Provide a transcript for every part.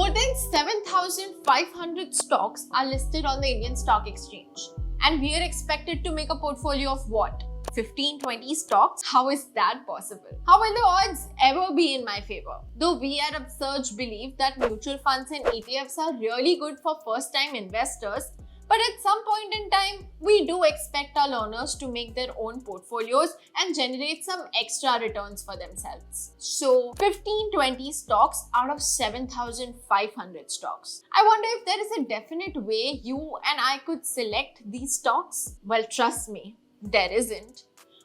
More than 7,500 stocks are listed on the Indian Stock Exchange, and we are expected to make a portfolio of what? 15-20 stocks? How is that possible? How will the odds ever be in my favor? Though we at Upsurge believe that mutual funds and ETFs are really good for first-time investors, but at some point in time, we do expect our learners to make their own portfolios and generate some extra returns for themselves. So 15-20 stocks out of 7,500 stocks. I wonder if there is a definite way you and I could select these stocks? Well, trust me, there isn't.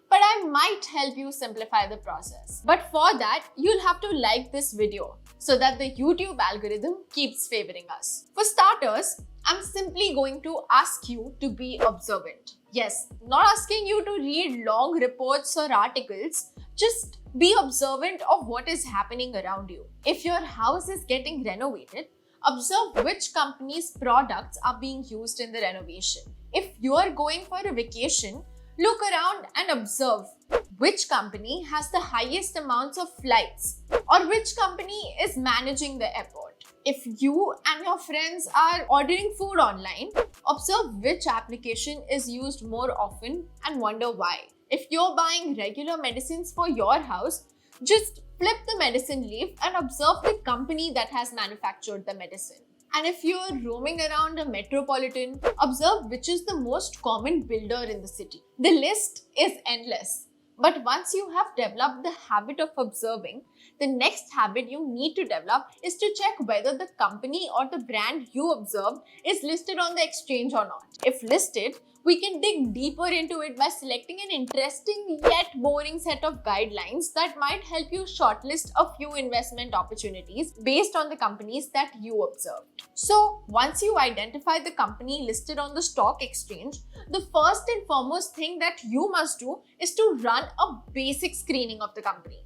But I might help you simplify the process. But for that, you'll have to like this video so that the YouTube algorithm keeps favoring us. For starters, I'm simply going to ask you to be observant. Yes, not asking you to read long reports or articles, just be observant of what is happening around you. If your house is getting renovated, observe which company's products are being used in the renovation. If you are going for a vacation, look around and observe which company has the highest amounts of flights or which company is managing the airport. If you and your friends are ordering food online, observe which application is used more often and wonder why. If you're buying regular medicines for your house, just flip the medicine leaf and observe the company that has manufactured the medicine. And if you're roaming around a metropolitan, observe which is the most common builder in the city. The list is endless. But once you have developed the habit of observing, the next habit you need to develop is to check whether the company or the brand you observed is listed on the exchange or not. If listed, we can dig deeper into it by selecting an interesting yet boring set of guidelines that might help you shortlist a few investment opportunities based on the companies that you observed. So, once you identify the company listed on the stock exchange, the first and foremost thing that you must do is to run a basic screening of the company.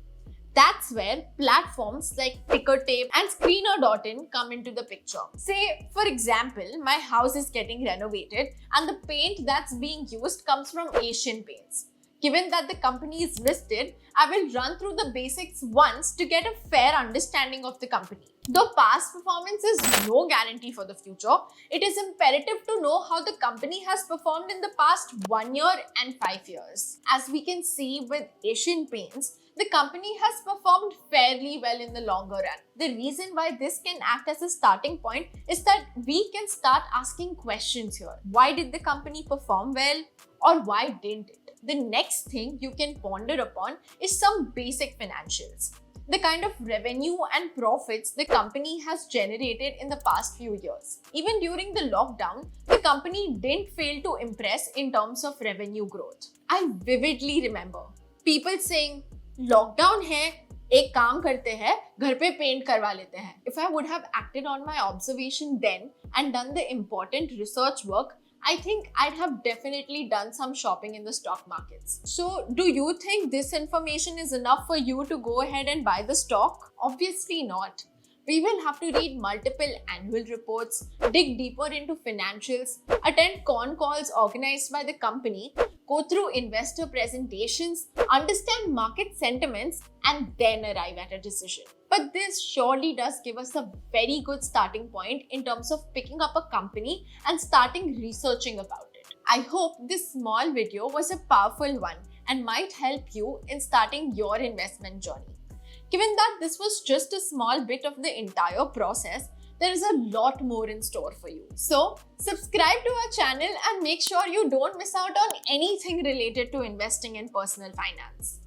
That's where platforms like TickerTape and Screener.in come into the picture. Say, for example, my house is getting renovated and the paint that's being used comes from Asian Paints. Given that the company is listed, I will run through the basics once to get a fair understanding of the company. Though past performance is no guarantee for the future, it is imperative to know how the company has performed in the past 1 year and 5 years. As we can see with Asian Paints, the company has performed fairly well in the longer run. The reason why this can act as a starting point is that we can start asking questions here. Why did the company perform well, or why didn't it? The next thing you can ponder upon is some basic financials. The kind of revenue and profits the company has generated in the past few years. Even during the lockdown, the company didn't fail to impress in terms of revenue growth. I vividly remember people saying, "Lockdown है, एक काम करते हैं, घर पे paint करवा लेते हैं." If I would have acted on my observation then and done the important research work, I think I'd have definitely done some shopping in the stock markets. So, do you think this information is enough for you to go ahead and buy the stock? Obviously not. We will have to read multiple annual reports, dig deeper into financials, attend con calls organized by the company, go through investor presentations, understand market sentiments, and then arrive at a decision. But this surely does give us a very good starting point in terms of picking up a company and starting researching about it. I hope this small video was a powerful one and might help you in starting your investment journey. Given that this was just a small bit of the entire process, there is a lot more in store for you. So, subscribe to our channel and make sure you don't miss out on anything related to investing in personal finance.